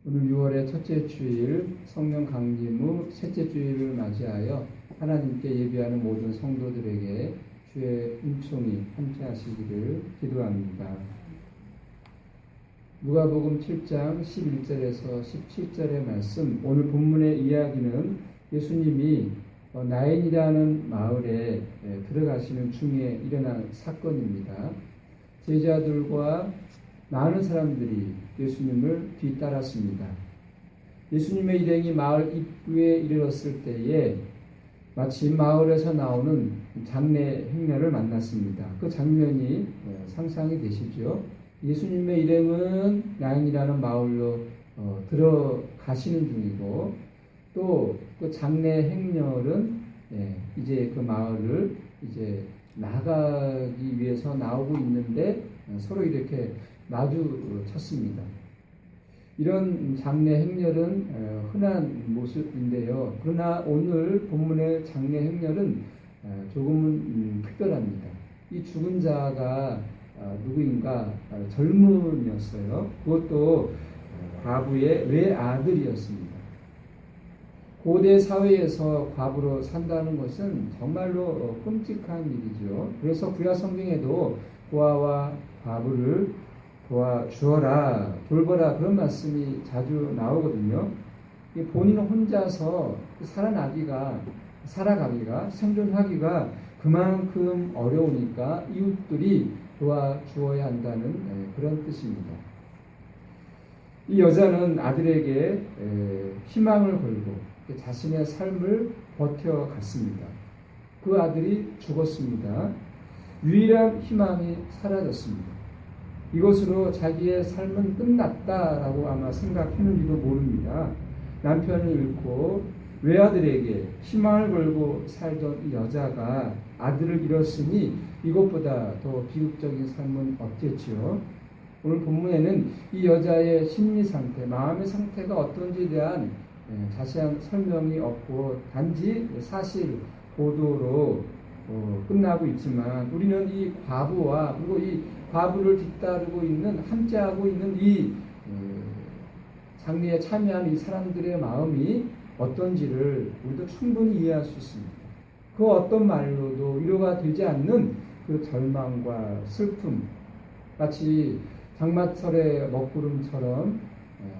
오늘 6월의 첫째 주일 성령 강림 후 셋째 주일을 맞이하여 하나님께 예배하는 모든 성도들에게 주의 은총이 함께하시기를 기도합니다. 누가복음 7장 11절에서 17절의 말씀, 오늘 본문의 이야기는 예수님이 나인이라는 마을에 들어가시는 중에 일어난 사건입니다. 제자들과 많은 사람들이 예수님을 뒤따랐습니다. 예수님의 일행이 마을 입구에 이르렀을 때에 마치 마을에서 나오는 장례 행렬을 만났습니다. 그 장면이 상상이 되시죠? 예수님의 일행은 나인이라는 마을로 들어가시는 중이고, 또 그 장례 행렬은 이제 그 마을을 이제 나가기 위해서 나오고 있는데 서로 이렇게 마주쳤습니다. 이런 장례 행렬은 흔한 모습인데요. 그러나 오늘 본문의 장례 행렬은 조금은 특별합니다. 이 죽은 자가 누구인가? 젊은이였어요. 그것도 과부의 외아들이었습니다. 고대 사회에서 과부로 산다는 것은 정말로 끔찍한 일이죠. 그래서 구약 성경에도 고아와 과부를 도와주어라, 돌보라, 그런 말씀이 자주 나오거든요. 본인 혼자서 살아가기가, 생존하기가 그만큼 어려우니까 이웃들이 도와주어야 한다는 그런 뜻입니다. 이 여자는 아들에게 희망을 걸고 자신의 삶을 버텨갔습니다. 그 아들이 죽었습니다. 유일한 희망이 사라졌습니다. 이것으로 자기의 삶은 끝났다라고 아마 생각했는지도 모릅니다. 남편을 잃고 외아들에게 희망을 걸고 살던 이 여자가 아들을 잃었으니 이것보다 더 비극적인 삶은 없겠지요. 오늘 본문에는 이 여자의 심리 상태, 마음의 상태가 어떤지에 대한 자세한 설명이 없고 단지 사실 보도로 끝나고 있지만, 우리는 이 과부와 그리고 이 과부를 뒤따르고 있는, 함께하고 있는 이 장례에 참여하는 이 사람들의 마음이 어떤지를 우리도 충분히 이해할 수 있습니다. 그 어떤 말로도 위로가 되지 않는 그 절망과 슬픔, 마치 장마철의 먹구름처럼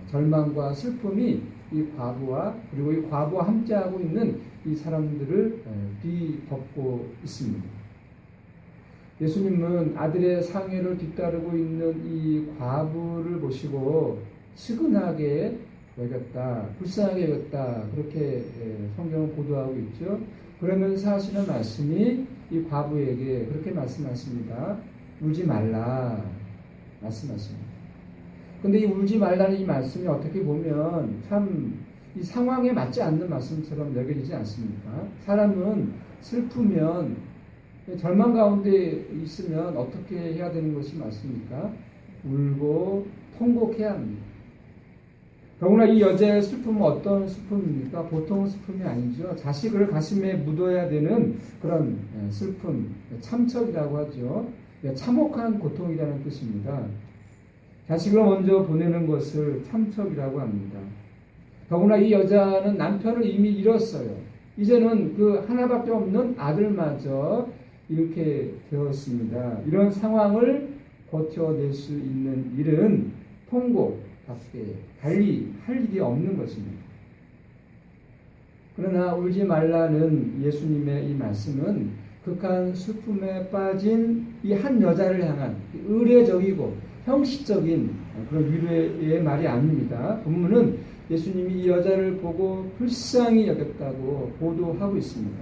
절망과 슬픔이 이 과부와 그리고 이 과부와 함께하고 있는 이 사람들을 뒤덮고 있습니다. 예수님은 아들의 상해를 뒤따르고 있는 이 과부를 보시고 측은하게 여겼다, 불쌍하게 여겼다, 그렇게 성경은 보도하고 있죠. 그러면서 하시는 말씀이 이 과부에게 그렇게 말씀하십니다. 울지 말라 말씀하십니다. 근데 이 울지 말라는 이 말씀이 어떻게 보면 참 이 상황에 맞지 않는 말씀처럼 여겨지지 않습니까? 사람은 슬프면, 절망 가운데 있으면 어떻게 해야 되는 것이 맞습니까? 울고 통곡해야 합니다. 더구나 이 여자의 슬픔은 어떤 슬픔입니까? 보통 슬픔이 아니죠. 자식을 가슴에 묻어야 되는 그런 슬픔, 참척이라고 하죠. 참혹한 고통이라는 뜻입니다. 자식을 먼저 보내는 것을 참척이라고 합니다. 더구나 이 여자는 남편을 이미 잃었어요. 이제는 그 하나밖에 없는 아들마저 이렇게 되었습니다. 이런 상황을 버텨낼 수 있는 일은 통곡밖에 달리 할 일이 없는 것입니다. 그러나 울지 말라는 예수님의 이 말씀은 극한 슬픔에 빠진 이 한 여자를 향한 의례적이고 형식적인 그런 위로의 말이 아닙니다. 본문은 예수님이 이 여자를 보고 불쌍히 여겼다고 보도하고 있습니다.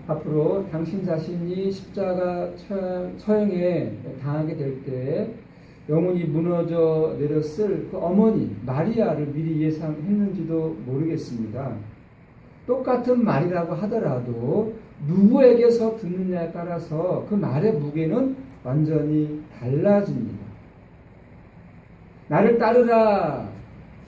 앞으로 당신 자신이 십자가 처형에 당하게 될 때 영혼이 무너져 내렸을 그 어머니 마리아를 미리 예상했는지도 모르겠습니다. 똑같은 말이라고 하더라도 누구에게서 듣느냐에 따라서 그 말의 무게는 완전히 달라집니다. 나를 따르라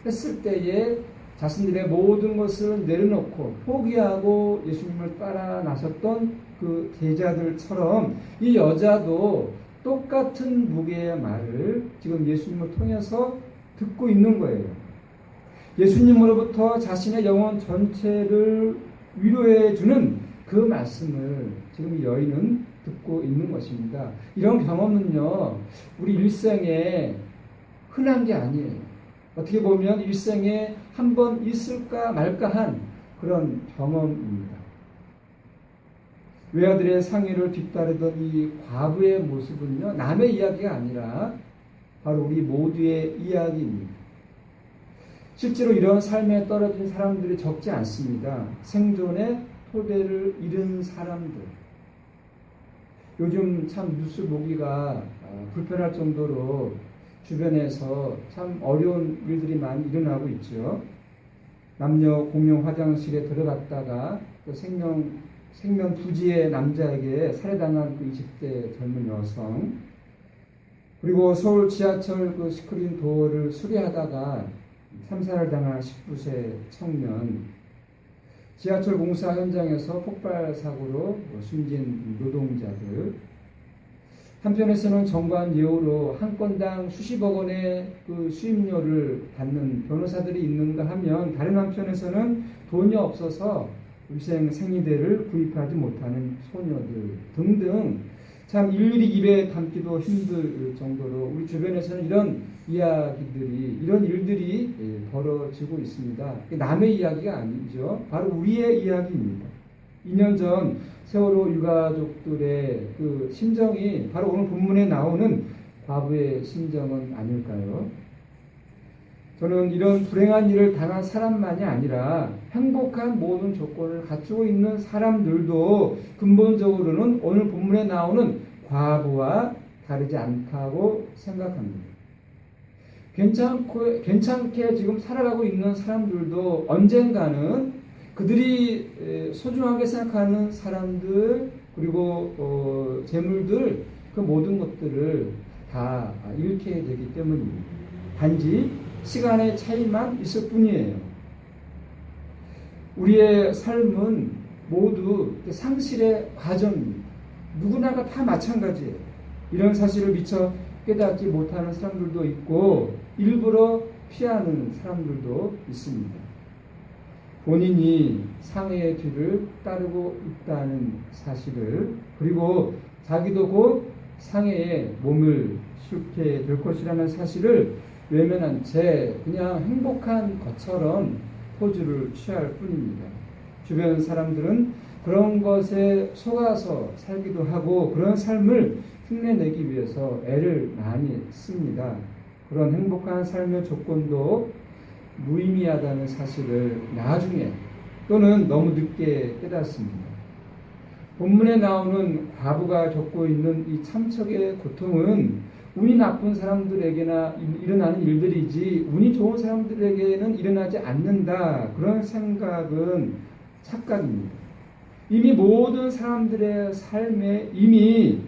했을 때에 자신들의 모든 것을 내려놓고 포기하고 예수님을 따라 나섰던 그 제자들처럼 이 여자도 똑같은 무게의 말을 지금 예수님을 통해서 듣고 있는 거예요. 예수님으로부터 자신의 영혼 전체를 위로해주는 그 말씀을 지금 이 여인은 듣고 있는 것입니다. 이런 경험은요, 우리 일생에 흔한 게 아니에요. 어떻게 보면 일생에 한 번 있을까 말까한 그런 경험입니다. 외아들의 상의를 뒤따르던 이 과부의 모습은요, 남의 이야기가 아니라 바로 우리 모두의 이야기입니다. 실제로 이런 삶에 떨어진 사람들이 적지 않습니다. 생존의 토대를 잃은 사람들. 요즘 참 뉴스 보기가 불편할 정도로 주변에서 참 어려운 일들이 많이 일어나고 있죠. 남녀 공용 화장실에 들어갔다가 또 생명 부지의 남자에게 살해당한 그 20대 젊은 여성, 그리고 서울 지하철 그 스크린 도어를 수리하다가 참사를 당한 19세 청년, 지하철 공사 현장에서 폭발 사고로 숨진 노동자들, 한편에서는 정관 예우로 한 건당 수십억 원의 그 수임료를 받는 변호사들이 있는가 하면, 다른 한편에서는 돈이 없어서 일생 생리대를 구입하지 못하는 소녀들 등등, 참 일일이 입에 담기도 힘들 정도로 우리 주변에서는 이런 이야기들이, 이런 일들이 벌어지고 있습니다. 남의 이야기가 아니죠. 바로 우리의 이야기입니다. 2년 전 세월호 유가족들의 그 심정이 바로 오늘 본문에 나오는 과부의 심정은 아닐까요? 저는 이런 불행한 일을 당한 사람만이 아니라 행복한 모든 조건을 갖추고 있는 사람들도 근본적으로는 오늘 본문에 나오는 과부와 다르지 않다고 생각합니다. 괜찮게 지금 살아가고 있는 사람들도 언젠가는 그들이 소중하게 생각하는 사람들, 그리고 재물들, 그 모든 것들을 다 잃게 되기 때문입니다. 단지 시간의 차이만 있을 뿐이에요. 우리의 삶은 모두 상실의 과정입니다. 누구나가 다 마찬가지예요. 이런 사실을 미처 깨닫지 못하는 사람들도 있고 일부러 피하는 사람들도 있습니다. 본인이 상해의 뒤를 따르고 있다는 사실을, 그리고 자기도 곧 상해에 몸을 싣게 될 것이라는 사실을 외면한 채 그냥 행복한 것처럼 포즈를 취할 뿐입니다. 주변 사람들은 그런 것에 속아서 살기도 하고 그런 삶을 흉내내기 위해서 애를 많이 씁니다. 그런 행복한 삶의 조건도 무의미하다는 사실을 나중에 또는 너무 늦게 깨닫습니다. 본문에 나오는 과부가 겪고 있는 이 참척의 고통은 운이 나쁜 사람들에게나 일어나는 일들이지 운이 좋은 사람들에게는 일어나지 않는다. 그런 생각은 착각입니다. 이미 모든 사람들의 삶에 이미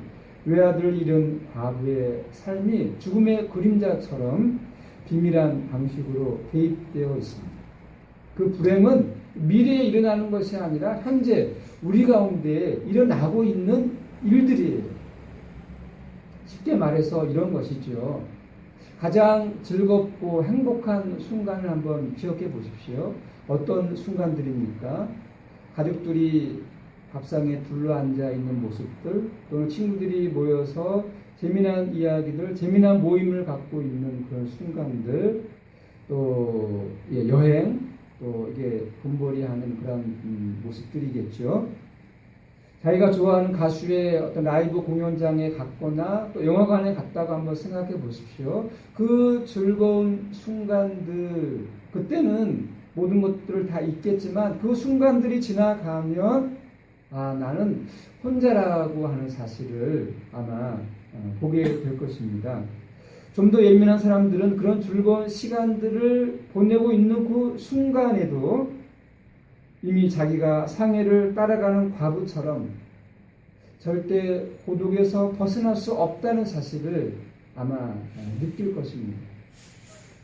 외아들을 잃은 과부의 삶이 죽음의 그림자처럼 비밀한 방식으로 대입되어 있습니다. 그 불행은 미래에 일어나는 것이 아니라 현재 우리 가운데 일어나고 있는 일들이에요. 쉽게 말해서 이런 것이죠. 가장 즐겁고 행복한 순간을 한번 기억해 보십시오. 어떤 순간들입니까? 가족들이 밥상에 둘러앉아 있는 모습들, 또는 친구들이 모여서 재미난 이야기들, 재미난 모임을 갖고 있는 그런 순간들, 또 여행, 또 이게 돈벌이하는 그런 모습들이겠죠. 자기가 좋아하는 가수의 어떤 라이브 공연장에 갔거나 또 영화관에 갔다고 한번 생각해 보십시오. 그 즐거운 순간들, 그때는 모든 것들을 다 잊겠지만 그 순간들이 지나가면 나는 혼자라고 하는 사실을 아마 보게 될 것입니다. 좀 더 예민한 사람들은 그런 즐거운 시간들을 보내고 있는 그 순간에도 이미 자기가 상해를 따라가는 과부처럼 절대 고독에서 벗어날 수 없다는 사실을 아마 느낄 것입니다.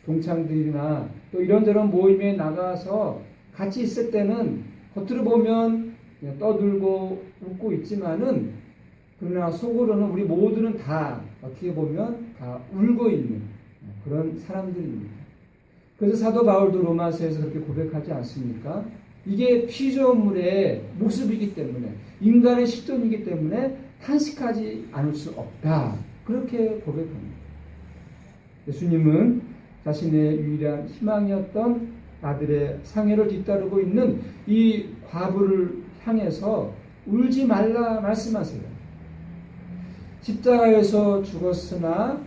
동창들이나 또 이런저런 모임에 나가서 같이 있을 때는 겉으로 보면 떠들고 웃고 있지만은, 그러나 속으로는 우리 모두는 다 어떻게 보면 다 울고 있는 그런 사람들입니다. 그래서 사도 바울도 로마서에서 그렇게 고백하지 않습니까? 이게 피조물의 모습이기 때문에, 인간의 실존이기 때문에 탄식하지 않을 수 없다. 그렇게 고백합니다. 예수님은 자신의 유일한 희망이었던 아들의 상해를 뒤따르고 있는 이 과부를 향해서 울지 말라 말씀하세요. 십자가에서 죽었으나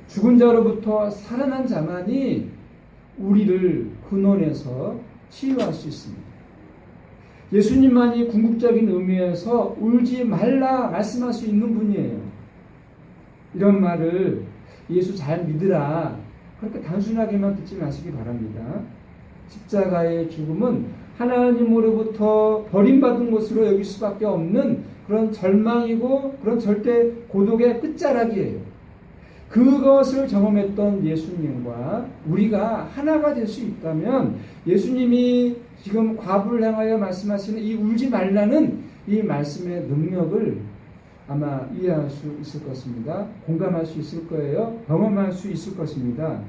죽은 자로부터 살아난 자만이 우리를 근원에서 치유할 수 있습니다. 예수님만이 궁극적인 의미에서 울지 말라 말씀할 수 있는 분이에요. 이런 말을 예수 잘 믿으라 그렇게 단순하게만 듣지 마시기 바랍니다. 십자가의 죽음은 하나님으로부터 버림받은 것으로 여길 수밖에 없는 그런 절망이고 그런 절대 고독의 끝자락이에요. 그것을 경험했던 예수님과 우리가 하나가 될 수 있다면 예수님이 지금 과부를 향하여 말씀하시는 이 울지 말라는 이 말씀의 능력을 아마 이해할 수 있을 것입니다. 공감할 수 있을 거예요. 경험할 수 있을 것입니다.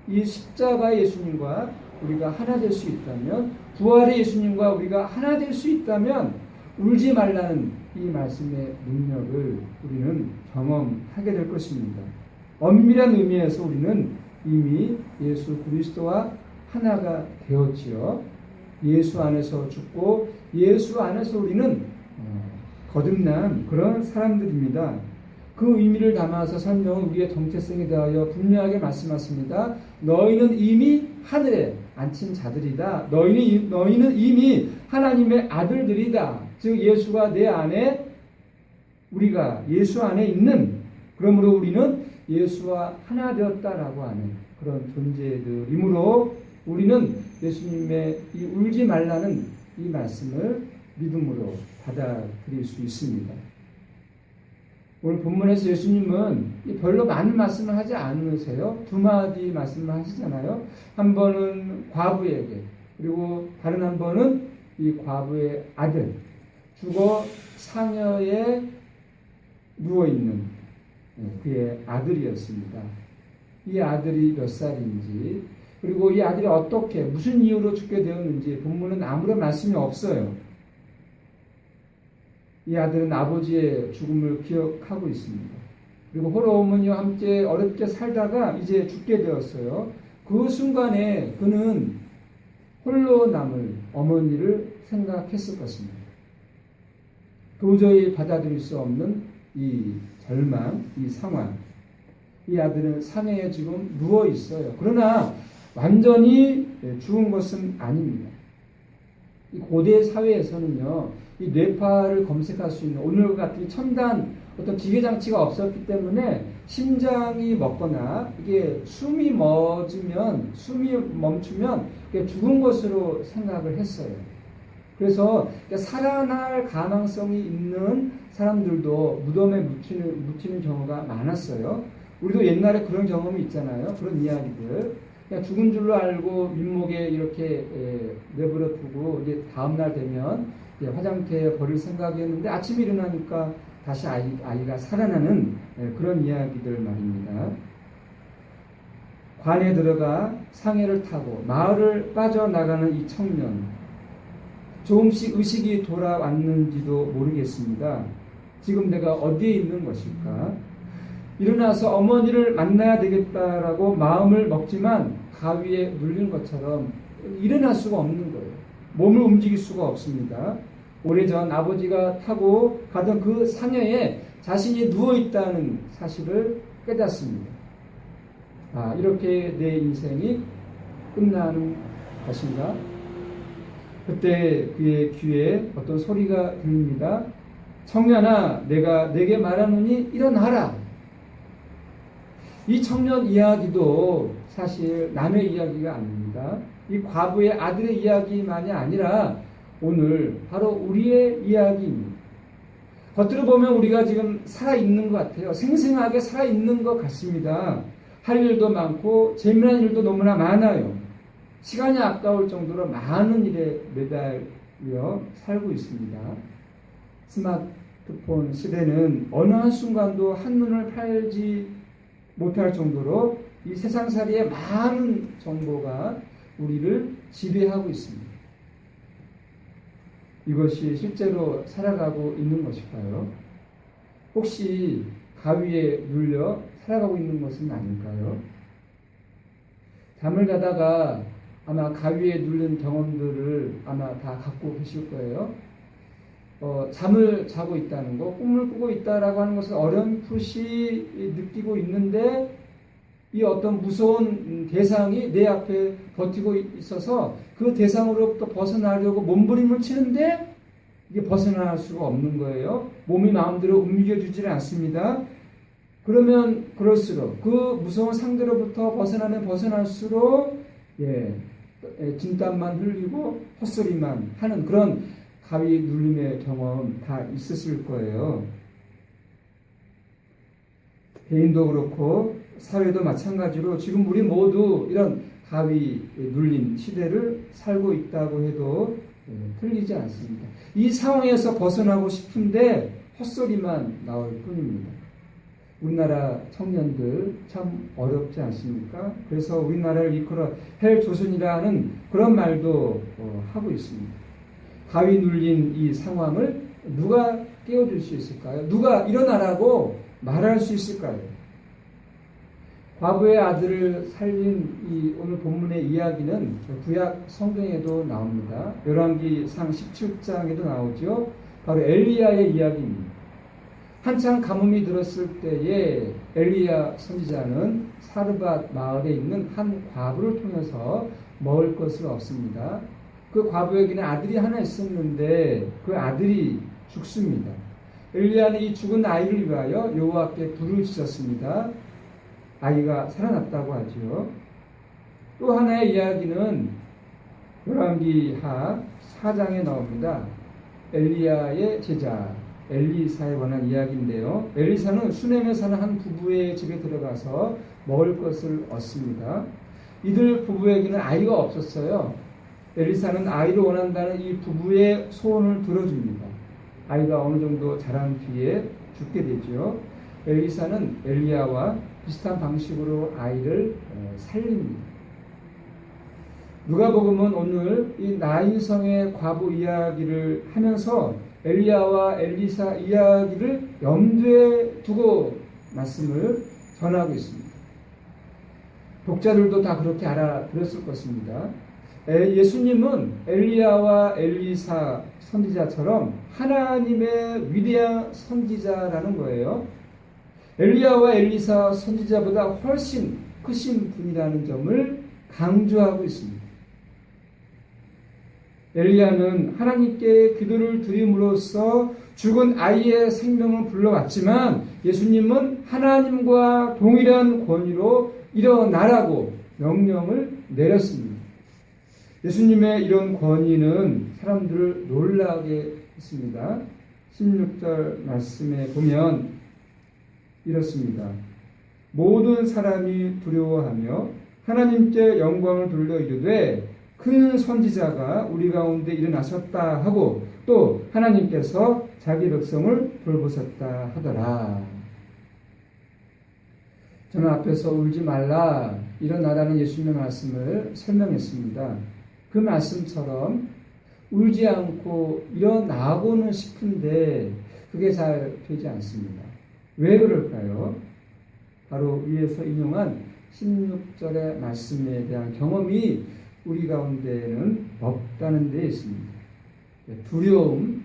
이 십자가의 예수님과 우리가 하나 될 수 있다면, 부활의 예수님과 우리가 하나 될 수 있다면 울지 말라는 이 말씀의 능력을 우리는 경험하게 될 것입니다. 엄밀한 의미에서 우리는 이미 예수 그리스도와 하나가 되었지요. 예수 안에서 죽고 예수 안에서 우리는 거듭난 그런 사람들입니다. 그 의미를 담아서 성경은 우리의 정체성에 대하여 분명하게 말씀하십니다. 너희는 이미 하늘에 앉힌 자들이다. 너희는 이미 하나님의 아들들이다. 즉 예수가 내 안에, 우리가 예수 안에 있는, 그러므로 우리는 예수와 하나 되었다라고 하는 그런 존재들이므로 우리는 예수님의 이 울지 말라는 이 말씀을 믿음으로 받아들일 수 있습니다. 오늘 본문에서 예수님은 별로 많은 말씀을 하지 않으세요. 두 마디 말씀을 하시잖아요. 한 번은 과부에게, 그리고 다른 한 번은 이 과부의 아들, 죽어 상여에 누워있는 그의 아들이었습니다. 이 아들이 몇 살인지, 그리고 이 아들이 어떻게, 무슨 이유로 죽게 되었는지 본문은 아무런 말씀이 없어요. 이 아들은 아버지의 죽음을 기억하고 있습니다. 그리고 홀로 어머니와 함께 어렵게 살다가 이제 죽게 되었어요. 그 순간에 그는 홀로 남을 어머니를 생각했을 것입니다. 도저히 받아들일 수 없는 이 절망, 이 상황. 이 아들은 상해에 지금 누워 있어요. 그러나 완전히 죽은 것은 아닙니다. 이 고대 사회에서는요, 이 뇌파를 검색할 수 있는 오늘 같은 첨단 어떤 기계 장치가 없었기 때문에 심장이 멎거나 이게 숨이 멈추면 이게 죽은 것으로 생각을 했어요. 그래서 살아날 가능성이 있는 사람들도 무덤에 묻히는 경우가 많았어요. 우리도 옛날에 그런 경험이 있잖아요. 그런 이야기들. 그냥 죽은 줄로 알고 윗목에 이렇게 내버려 두고 이제 다음날 되면 화장터에 버릴 생각이었는데 아침에 일어나니까 다시 아이가 살아나는 그런 이야기들 말입니다. 관에 들어가 상해를 타고 마을을 빠져나가는 이 청년, 조금씩 의식이 돌아왔는지도 모르겠습니다. 지금 내가 어디에 있는 것일까? 일어나서 어머니를 만나야 되겠다라고 마음을 먹지만 가위에 눌린 것처럼 일어날 수가 없는 거예요. 몸을 움직일 수가 없습니다. 오래전 아버지가 타고 가던 그 상해에 자신이 누워있다는 사실을 깨닫습니다. 이렇게 내 인생이 끝나는 것인가? 그때 그의 귀에 어떤 소리가 들립니다. 청년아, 내가 내게 말하노니 일어나라. 이 청년 이야기도 사실 남의 이야기가 아닙니다. 이 과부의 아들의 이야기만이 아니라 오늘 바로 우리의 이야기입니다. 겉으로 보면 우리가 지금 살아있는 것 같아요. 생생하게 살아있는 것 같습니다. 할 일도 많고 재미난 일도 너무나 많아요. 시간이 아까울 정도로 많은 일에 매달려 살고 있습니다. 스마트폰 시대는 어느 한순간도 한눈을 팔지 못할 정도로 이 세상살이의 많은 정보가 우리를 지배하고 있습니다. 이것이 실제로 살아가고 있는 것일까요? 혹시 가위에 눌려 살아가고 있는 것은 아닐까요? 잠을 자다가 아마 가위에 눌린 경험들을 아마 다 갖고 계실 거예요. 잠을 자고 있다는 거, 꿈을 꾸고 있다라고 하는 것을 어렴풋이 느끼고 있는데 이 어떤 무서운 대상이 내 앞에 버티고 있어서 그 대상으로부터 벗어나려고 몸부림을 치는데 이게 벗어날 수가 없는 거예요. 몸이 마음대로 움직여주지는 않습니다. 그러면 그럴수록 그 무서운 상대로부터 벗어나면 벗어날수록 진땀만 흘리고 헛소리만 하는 그런 가위 눌림의 경험 다 있었을 거예요. 개인도 그렇고 사회도 마찬가지로 지금 우리 모두 이런 가위 눌림 시대를 살고 있다고 해도 틀리지 않습니다. 이 상황에서 벗어나고 싶은데 헛소리만 나올 뿐입니다. 우리나라 청년들 참 어렵지 않습니까? 그래서 우리나라를 이끌어 헬 조선이라는 그런 말도 하고 있습니다. 가위 눌린 이 상황을 누가 깨워줄 수 있을까요? 누가 일어나라고 말할 수 있을까요? 과부의 아들을 살린 이 오늘 본문의 이야기는 구약 성경에도 나옵니다. 열왕기상 17장에도 나오죠. 바로 엘리야의 이야기입니다. 한창 가뭄이 들었을 때에 엘리야 선지자는 사르밧 마을에 있는 한 과부를 통해서 먹을 것을 얻습니다. 그 과부에게는 아들이 하나 있었는데 그 아들이 죽습니다. 엘리야는 이 죽은 아이를 위하여 여호와께 불을 지었습니다. 아이가 살아났다고 하지요. 또 하나의 이야기는 열왕기하 4장에 나옵니다. 엘리야의 제자 엘리사에 관한 이야기인데요. 엘리사는 수넴에 사는 한 부부의 집에 들어가서 먹을 것을 얻습니다. 이들 부부에게는 아이가 없었어요. 엘리사는 아이를 원한다는 이 부부의 소원을 들어줍니다. 아이가 어느 정도 자란 뒤에 죽게 되죠. 엘리사는 엘리야와 비슷한 방식으로 아이를 살립니다. 누가복음은 오늘 이 나인성의 과부 이야기를 하면서 엘리야와 엘리사 이야기를 염두에 두고 말씀을 전하고 있습니다. 독자들도 다 그렇게 알아들었을 것입니다. 예수님은 엘리야와 엘리사 선지자처럼 하나님의 위대한 선지자라는 거예요. 엘리야와 엘리사 선지자보다 훨씬 크신 분이라는 점을 강조하고 있습니다. 엘리야는 하나님께 기도를 드림으로써 죽은 아이의 생명을 불러왔지만 예수님은 하나님과 동일한 권위로 일어나라고 명령을 내렸습니다. 예수님의 이런 권위는 사람들을 놀라게 했습니다. 16절 말씀에 보면 이렇습니다. 모든 사람이 두려워하며 하나님께 영광을 돌려 이르되 큰 선지자가 우리 가운데 일어나셨다 하고 또 하나님께서 자기 백성을 돌보셨다 하더라. 저는 앞에서 울지 말라 일어나라는 예수님의 말씀을 설명했습니다. 그 말씀처럼 울지 않고 일어나고는 싶은데 그게 잘 되지 않습니다. 왜 그럴까요? 바로 위에서 인용한 16절의 말씀에 대한 경험이 우리 가운데는 없다는 데 있습니다. 두려움,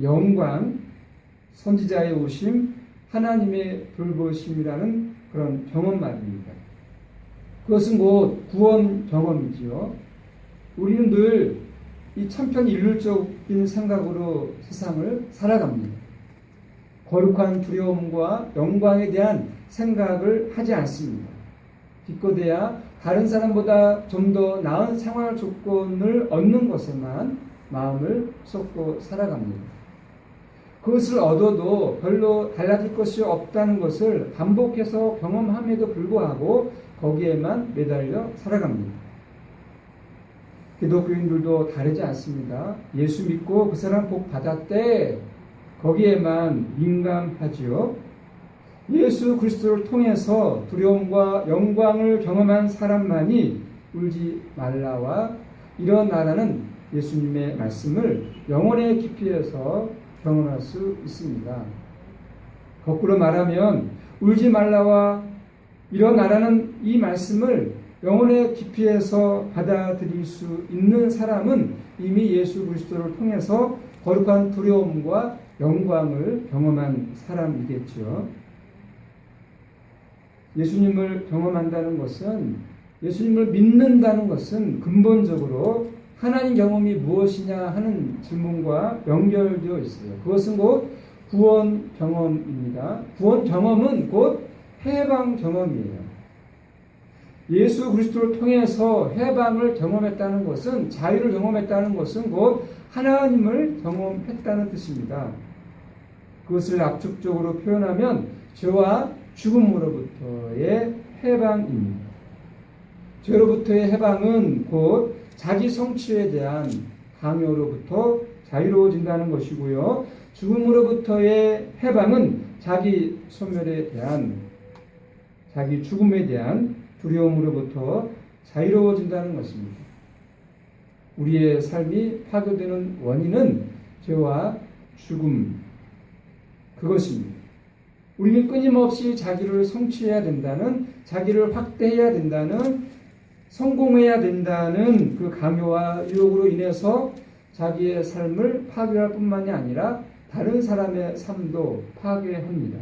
영광, 선지자의 오심, 하나님의 돌보심이라는 그런 경험 말입니다. 그것은 곧 구원 경험이지요. 우리는 늘 이 천편일률적인 생각으로 세상을 살아갑니다. 거룩한 두려움과 영광에 대한 생각을 하지 않습니다. 기껏해야 다른 사람보다 좀 더 나은 생활 조건을 얻는 것에만 마음을 쏟고 살아갑니다. 그것을 얻어도 별로 달라질 것이 없다는 것을 반복해서 경험함에도 불구하고 거기에만 매달려 살아갑니다. 기독교인들도 다르지 않습니다. 예수 믿고 그 사람 복 받았대 거기에만 민감하지요. 예수 그리스도를 통해서 두려움과 영광을 경험한 사람만이 울지 말라와 일어나라는 예수님의 말씀을 영혼의 깊이에서 경험할 수 있습니다. 거꾸로 말하면 울지 말라와 일어나라는 이 말씀을 영혼의 깊이에서 받아들일 수 있는 사람은 이미 예수 그리스도를 통해서 거룩한 두려움과 영광을 경험한 사람이겠죠. 예수님을 경험한다는 것은, 예수님을 믿는다는 것은 근본적으로 하나님 경험이 무엇이냐 하는 질문과 연결되어 있어요. 그것은 곧 구원 경험입니다. 구원 경험은 곧 해방 경험이에요. 예수 그리스도를 통해서 해방을 경험했다는 것은, 자유를 경험했다는 것은 곧 하나님을 경험했다는 뜻입니다. 그것을 압축적으로 표현하면 죄와 죽음으로부터의 해방입니다. 죄로부터의 해방은 곧 자기 성취에 대한 강요로부터 자유로워진다는 것이고요. 죽음으로부터의 해방은 자기 소멸에 대한, 자기 죽음에 대한 두려움으로부터 자유로워진다는 것입니다. 우리의 삶이 파괴되는 원인은 죄와 죽음, 그것입니다. 우리는 끊임없이 자기를 성취해야 된다는, 자기를 확대해야 된다는, 성공해야 된다는 그 강요와 유혹으로 인해서 자기의 삶을 파괴할 뿐만이 아니라 다른 사람의 삶도 파괴합니다.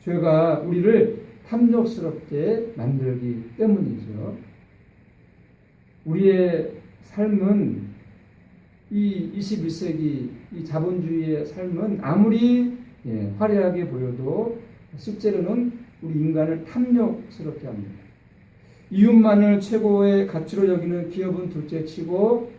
죄가 우리를 탐욕스럽게 만들기 때문이죠. 우리의 삶은, 이 21세기 이 자본주의의 삶은 아무리 화려하게 보여도 실제로는 우리 인간을 탐욕스럽게 합니다. 이웃만을 최고의 가치로 여기는 기업은 둘째치고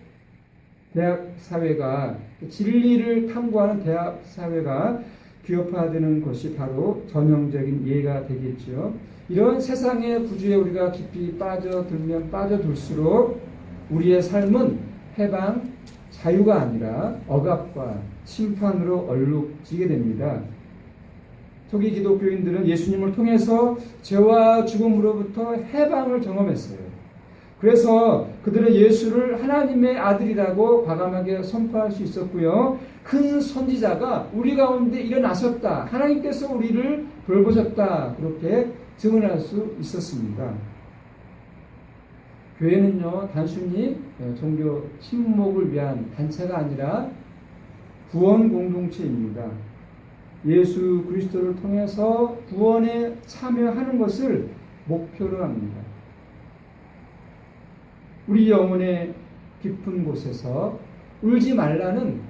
대학 사회가, 진리를 탐구하는 대학 사회가 규업화되는 것이 바로 전형적인 예가 되겠죠. 이런 세상의 구주에 우리가 깊이 빠져들면 빠져들수록 우리의 삶은 해방, 자유가 아니라 억압과 심판으로 얼룩지게 됩니다. 초기 기독교인들은 예수님을 통해서 죄와 죽음으로부터 해방을 경험했어요. 그래서 그들은 예수를 하나님의 아들이라고 과감하게 선포할 수 있었고요. 큰 선지자가 우리 가운데 일어나셨다, 하나님께서 우리를 돌보셨다, 그렇게 증언할 수 있었습니다. 교회는요, 단순히 종교 침묵을 위한 단체가 아니라 구원 공동체입니다. 예수 그리스도를 통해서 구원에 참여하는 것을 목표로 합니다. 우리 영혼의 깊은 곳에서 울지 말라는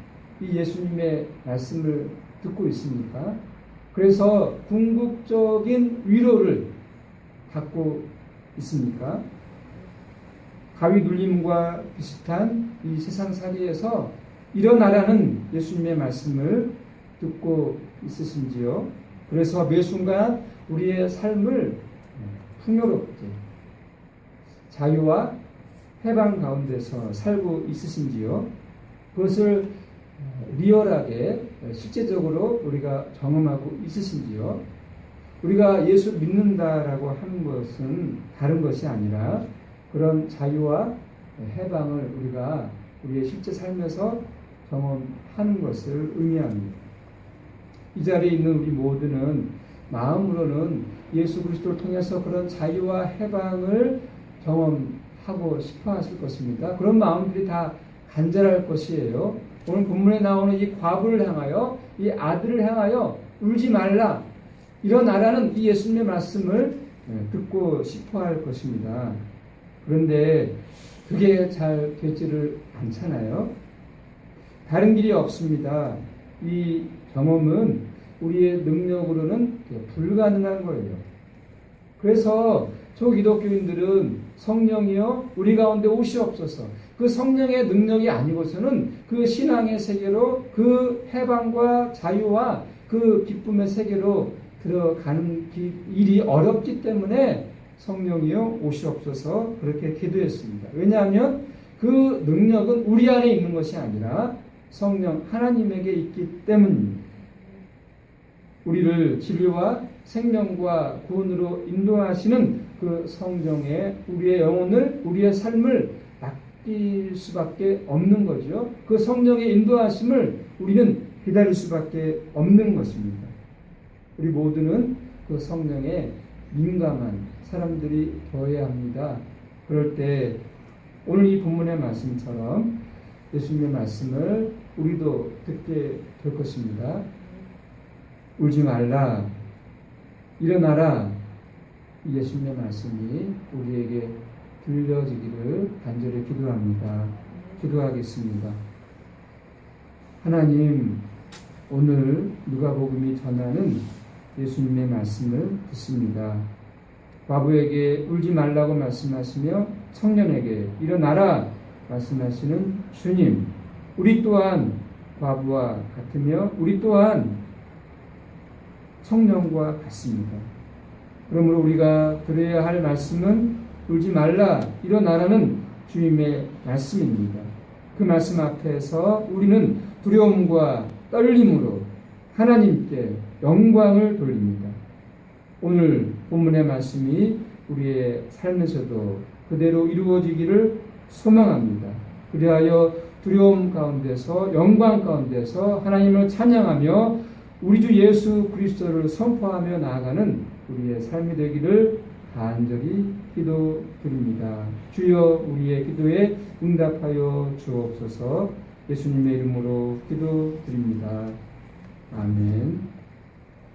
이 예수님의 말씀을 듣고 있습니까? 그래서 궁극적인 위로를 갖고 있습니까? 가위 눌림과 비슷한 이 세상살이에서 일어나라는 예수님의 말씀을 듣고 있으신지요? 그래서 매 순간 우리의 삶을 풍요롭게 자유와 해방 가운데서 살고 있으신지요? 그것을 리얼하게 실제적으로 우리가 경험하고 있으신지요? 우리가 예수 믿는다라고 하는 것은 다른 것이 아니라 그런 자유와 해방을 우리가 우리의 실제 삶에서 경험하는 것을 의미합니다. 이 자리에 있는 우리 모두는 마음으로는 예수 그리스도를 통해서 그런 자유와 해방을 경험하고 싶어 하실 것입니다. 그런 마음들이 다 간절할 것이에요. 오늘 본문에 나오는 이 과부를 향하여, 이 아들을 향하여 울지 말라, 일어나라는 이 예수님의 말씀을 듣고 싶어 할 것입니다. 그런데 그게 잘 되지를 않잖아요. 다른 길이 없습니다. 이 경험은 우리의 능력으로는 불가능한 거예요. 그래서 초기독교인들은 성령이여 우리 가운데 오시옵소서, 그 성령의 능력이 아니고서는 그 신앙의 세계로, 그 해방과 자유와 그 기쁨의 세계로 들어가는 일이 어렵기 때문에 성령이여 오시옵소서 그렇게 기도했습니다. 왜냐하면 그 능력은 우리 안에 있는 것이 아니라 성령 하나님에게 있기 때문입니다. 우리를 진리와 생명과 구원으로 인도하시는 그 성령에 우리의 영혼을, 우리의 삶을 맡길 수밖에 없는 거죠. 그 성령의 인도하심을 우리는 기다릴 수밖에 없는 것입니다. 우리 모두는 그 성령에 민감한 사람들이 되어야 합니다. 그럴 때 오늘 이 본문의 말씀처럼 예수님의 말씀을 우리도 듣게 될 것입니다. 울지 말라, 일어나라. 예수님의 말씀이 우리에게 들려지기를 간절히 기도합니다. 기도하겠습니다. 하나님, 오늘 누가복음이 전하는 예수님의 말씀을 듣습니다. 과부에게 울지 말라고 말씀하시며 청년에게 일어나라 말씀하시는 주님, 우리 또한 과부와 같으며 우리 또한 청년과 같습니다. 그러므로 우리가 들어야 할 말씀은 울지 말라, 일어나라는 주님의 말씀입니다. 그 말씀 앞에서 우리는 두려움과 떨림으로 하나님께 영광을 돌립니다. 오늘 본문의 말씀이 우리의 삶에서도 그대로 이루어지기를 소망합니다. 그리하여 두려움 가운데서, 영광 가운데서 하나님을 찬양하며 우리 주 예수 그리스도를 선포하며 나아가는 우리의 삶이 되기를 간절히 기도드립니다. 주여, 우리의 기도에 응답하여 주옵소서. 예수님의 이름으로 기도드립니다. 아멘.